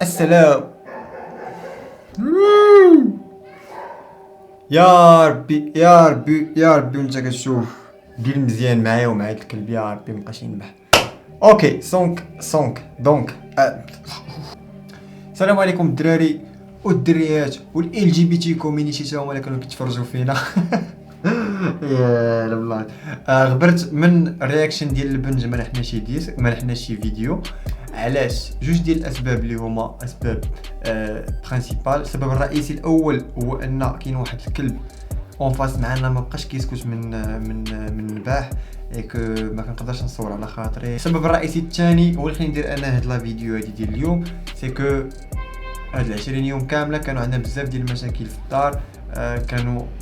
السلام. يا ربي يا ربي يا ربي، وانت كتشوف دير مزيان معايا ومع هاد الكلب، يا ربي مبقاش ينبح. اوكي، سونك دونك السلام عليكم الدراري والدريات والال جي بي تي كوميونيتي تا هما اللي كانوا كيتفرجوا فينا. يا والله. غبرت من رياكشن ديال البنج، ما لحناش شي فيديو. علاش؟ جوج ديال الاسباب اللي هما اسباب برينسيبال. السبب الرئيسي الاول هو ان كاين واحد الكلب اون فاس معنا ما بقاش كيسكت من النباح، ايك ما كنقدرش نصور على خاطري. السبب الرئيسي الثاني هو اللي خليني ندير انا هاد لا فيديو هادي ديال اليوم، سي كو هاد 20 يوم كامله كانوا عندنا بزاف ديال المشاكل في الدار.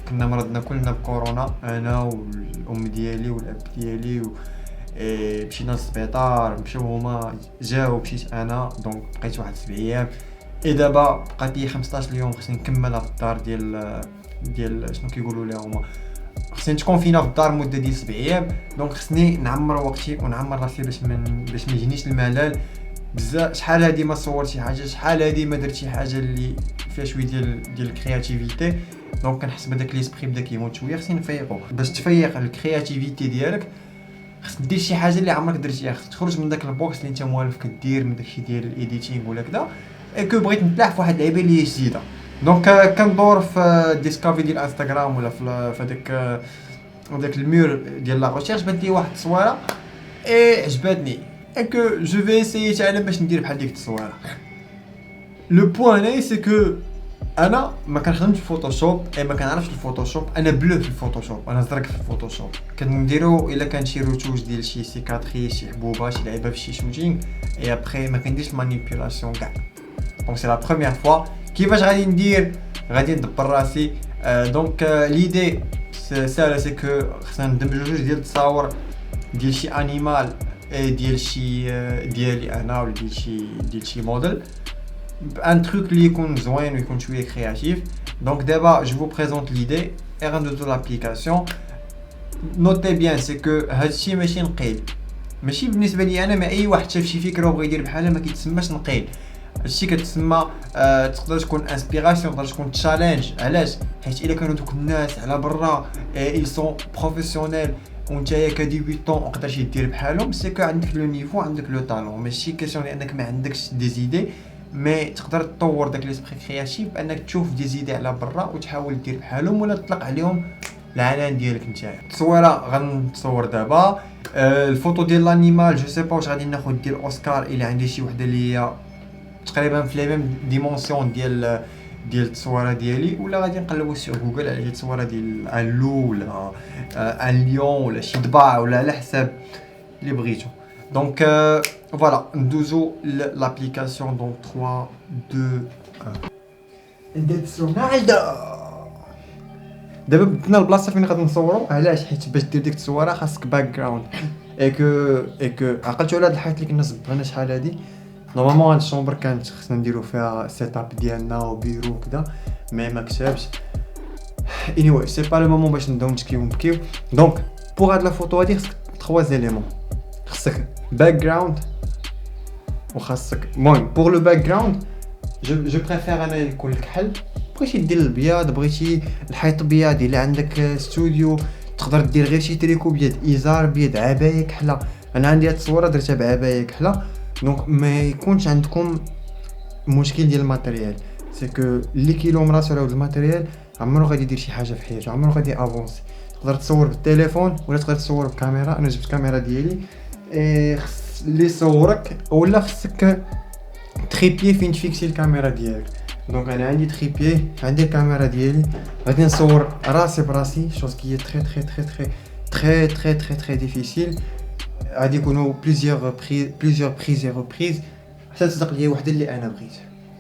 كنا مرضنا كلنا بكورونا، انا والام ديالي والاب ديالي مشينا للسبيطار، مشاو هما جاو، مشيت انا، دونك بقيت واحد 7 ايام. دابا بقات لي 15 يوم خصني نكملها في الدار ديال شنو كيقولوا لها هما، خصني نتكون فينا في الدار مده ديال 7 ايام. دونك خصني نعمر وقتي ونعمر راسي باش ما يجينيش الملل بزاف. شحال هادي ما صورت شي حاجه، شحال هادي ما درت شي حاجه اللي فيها شويه ديال الكرياتيفيتي. دونك كنحس بداك ليسبري بدا كيموت شويه، خصني نفيقو. باش تفيق الكرياتيفيتي ديالك خصك دير شي حاجه اللي عمرك درتيها، خصك تخرج من داك البوكس اللي انت موالف كدير، من داكشي ديال الايديتينغ ولا كذا. كو بغيت نتلاح في واحد اللعيبه اللي هي جديده. دونك كندور في ديسكافي ديال انستغرام ولا في هذاك المير ديال لا ريشيرش، بانت لي واحد التصويره عجبتني، كو جو في اسيي حتى انا باش ندير بحال ديك التصويره. لو بوين هنا سي كو انا ما كنخدمش في الفوتوشوب، ما كنعرفش الفوتوشوب، انا بلو في الفوتوشوب، انا زرق في الفوتوشوب. كنديرو الا كان شي روتوج ديال شي سيكاتريس، شي حبوبه، شي لعيبه في شي شوتينغ، اي ابري ما كنديرش مانيبيولاسيون كاع. دونك سي لا بروميير فوا. كيفاش غادي ندير؟ غادي ندبر راسي. دونك ليدي ساهله، سي كو خصنا ندمجو جوج ديال التصاور ديال شي انيمال، ديال شي ديالي انا ولا ديال شي موديل، بان تروك اللي يكون زوين ويكون شويه كرياتيف. دونك دابا جو فو بريزونط ليدي اي غندوزو لابليكاسيون. نوتي بيان سي كو هادشي ماشي نقيل، ماشي بالنسبه لي انا، ما اي واحد شاف شي فكره وبغى يدير بحالها ما كيتسماش نقيل. هادشي كتسمى تقدر تكون انسبيراسيون، تقدر تكون تشالنج. علاش؟ حيت الا كانوا دوك الناس على برا ils sont بروفيسيونيل ونتايا كديبيطون مقدرش دير بحالهم، سي كو عندك لو نيفو، عندك لو طالون، ماشي كيسيون لانك ما عندكش دي زيدي، مي تقدر تطور داك ليسبري كرياتيف بانك تشوف دي زيدي على برا وتحاول دير بحالهم ولا تطلق عليهم العنان ديالك نتايا. التصويره غنتصور دابا الفوتو ديال لانيمال، جو سي با واش غادي ناخذ ديال اوسكار الا عندي شي وحده اللي هي تقريبا في لي ميم ديمونسيون ديال التصويره ديالي، ولا غادي نقلبوا سي جوجل على التصويره ديال ان لو ولا ان ليون ولا شي ضباع ولا على حساب اللي بغيتو. دونك فوالا ندوزو لابليكاسيون. دونك 3 2 1 ندير رونالدو. دابا بدنا البلاصه فين غادي نصوروا. علاش؟ حيت باش دير ديك التصويره خاصك باك جراوند، ايكو عقلتوا على هاد الحيط اللي كنا صبغنا شحال هادي. نورمالمون هاد الشومبر كانت خصنا نديرو فيها سيت اب ديالنا وبيرو وكذا، مي ما كتبش. anyway سي با لو مومون باش نبداو نبكيو. دونك بوغ هاد لا فوتو هادي خصك 3 زيليمون، خصك باك جراوند وخاصك المهم بوغ لو باك جراوند جو بريفير انا يكون الكحل. بغيتي دير البياض، بغيتي الحيط بياض، الا عندك استوديو تقدر دير غير شي تريكو بيض، ازار بيض، عبايه كحله. انا عندي هاد التصويره درتها بعبايه كحله. دونك ما يكونش عندكم مشكل ديال الماتيريال، سي كو اللي كيلو مراسو على الماتيريال عمرو غادي يدير شي حاجه في حياته، عمرو غادي افونسي. تقدر تصور بالتليفون ولا تقدر تصور بكاميرا. انا جبت الكاميرا ديالي خص اللي صورك، ولا خصك تريبيي فين تفيكسي الكاميرا ديالك. دونك انا عندي تريبيي، عندي الكاميرا ديالي، غادي نصور راسي براسي، شوز كي تري تري تري تري تري تري تري تري ديفيسيل. غادي يكونوا بليزيور بريز اي ريبريز حتى تصدق ليا وحده اللي انا بغيت.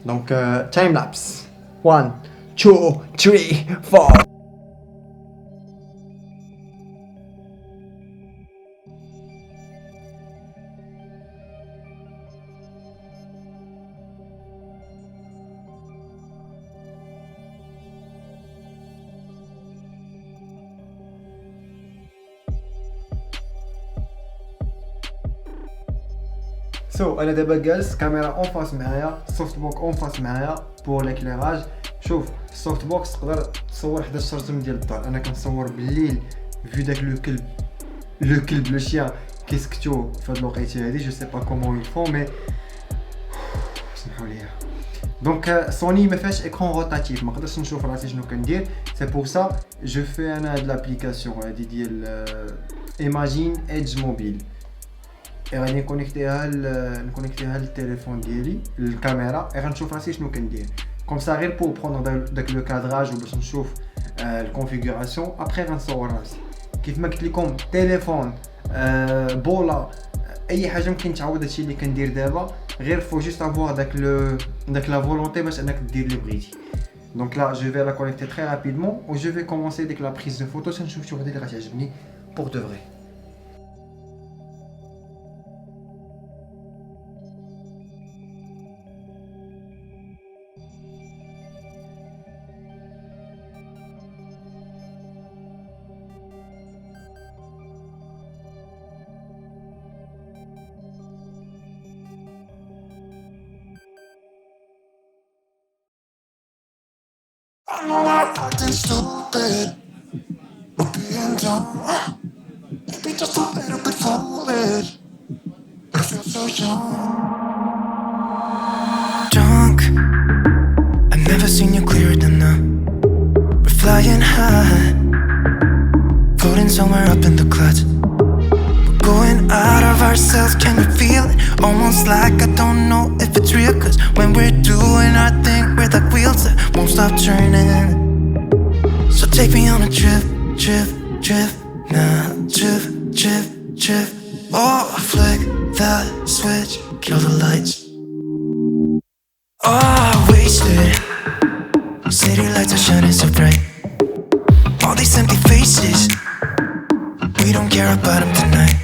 دونك تايم لابس 1 2 3 4. سو انا دابا جالس كاميرا اون فاس معايا سوفت بوك اون فاس معايا بور ليكليراج. شوف السوفت بوكس تقدر تصور 11 رسم ديال الدار. انا كنصور بالليل في داك لو كلب لو شيان كيسكتو في هاد الوقيته هادي. جو سي با كومون يفون مي سمحوا لي. دونك سوني ما فيهاش ايكرون روتاتيف، ما نقدرش نشوف راسي شنو كندير. سي بور سا جو في انا هاد لابليكاسيون هادي ديال ايماجين ايدج موبيل، غادي نكونيكتيها للتليفون ديالي الكاميرا، غنشوف راسي شنو كندير كوم سا غير بور بروندر داك لو كادراج وباش نشوف الكونفيغوراسيون. ابخي غنصور راسي كيف ما قلت لكم. تليفون بولا اي حاجه ممكن تعوض هادشي اللي كندير دابا، غير فو جوست افوار داك لا فولونتي باش انك دير اللي بغيتي. دونك لا جو في لا كونيكتي تري رابيدمون و جو في كومونسي ديك لا بريز دو فوتو. سنشوف شنو هادي اللي غتعجبني بور دو فري. I know I'm acting stupid, but being dumb, maybe just a little bit foolish. I feel so young. Drunk, I've never seen you clearer than now. We're flying high, floating somewhere up in the clouds. We're going out of ourselves, can you feel it? Almost like I don't know if it's real, cause when we're doing our thing, we're like wheels that won't stop turning. So take me on a trip, now trip. Oh, flick that switch, kill the lights. Oh, wasted. City lights are shining so bright. All these empty faces, we don't care about them tonight.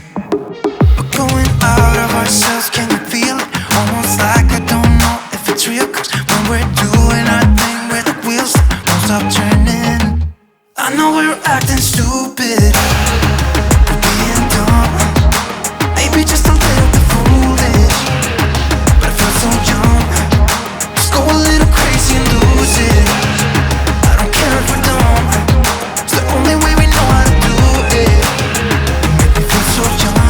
We're going out of ourselves, can you feel it? Almost like I don't know if it's real, cause when we're doing our thing, we're the wheels that won't stop turning. I know we're acting stupid, we're being dumb, maybe just a little bit foolish, but I feel so young. Just go a little crazy and lose it. I don't care if we're dumb, it's the only way we know how to do it. Make me feel so young.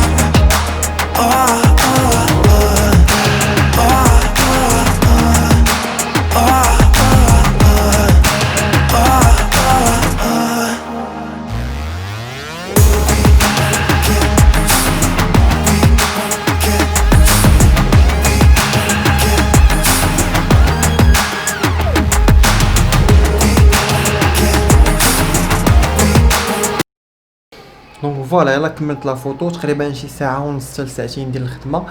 دونك فوالا يلا كملت لا فوتو تقريبا شي ساعه ونص حتى لساعتين ديال الخدمه.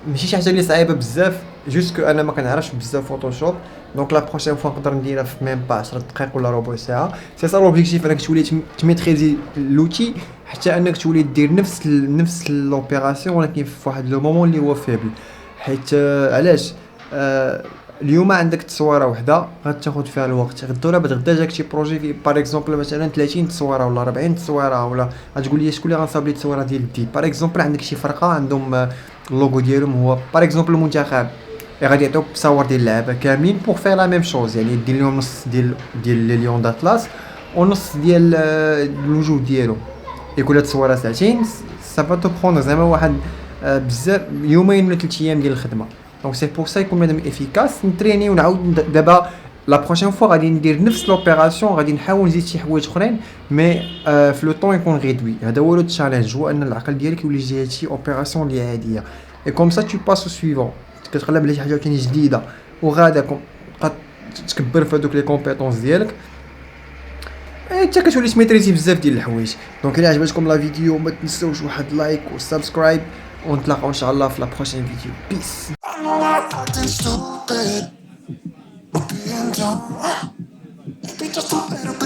ماشي شي حاجه اللي صعيبه بزاف، جوست كو انا ما كنعرفش بزاف فوتوشوب. دونك لا بروشين فوا نقدر نديرها في ميم با 10 دقائق ولا ربع ساعه. سي سا لوبجيكتيف انك تولي تميتريزي لوتي حتى انك تولي دير نفس لوبيراسيون ولكن في واحد لو مومون اللي هو فيبل. حيت علاش اليوم عندك تصويره وحده غتاخذ فيها الوقت، غدوره بعد غدا جاك شي بروجي في باغ اكزومبل مثلا 30 تصويره ولا 40 تصويره، ولا غتقول لي شكون اللي غنصاوب لي التصويره ديال الدي. باغ اكزومبل عندك شي فرقه عندهم اللوغو ديالهم هو باغ اكزومبل المنتخب، غادي يعطيوك تصاور ديال اللعابه كاملين بور فير لا ميم شوز، يعني دير لهم نص ديال لي ليون داتلاس ونص ديال الوجوه ديالو. يقول لك تصويره ساعتين سافا تو بروندر زعما واحد بزاف يومين ولا 3 ايام ديال الخدمه. دونك سي بور سا يكون بنادم افيكاس. نتريني ونعاود دابا لا بروشين فوا غادي ندير نفس لوبيراسيون، غادي نحاول نزيد شي حوايج اخرين مي في لو طون يكون ريدوي. هذا هو لو تشالنج، هو ان العقل ديالك يولي يجي هادشي اوبيراسيون اللي عاديه اي كوم سا تو باس او سويفون، كتقلب على شي حاجه ثاني جديده وغادا تكبر في هذوك لي كومبيتونس ديالك انت كتولي تميتريزي بزاف ديال الحوايج. دونك الا عجبتكم لا فيديو ما تنساوش واحد لايك وسبسكرايب، ونتلاقاو ان شاء الله في لا بروشين فيديو. بيس. I know I'm acting stupid, but being dumb, maybe just a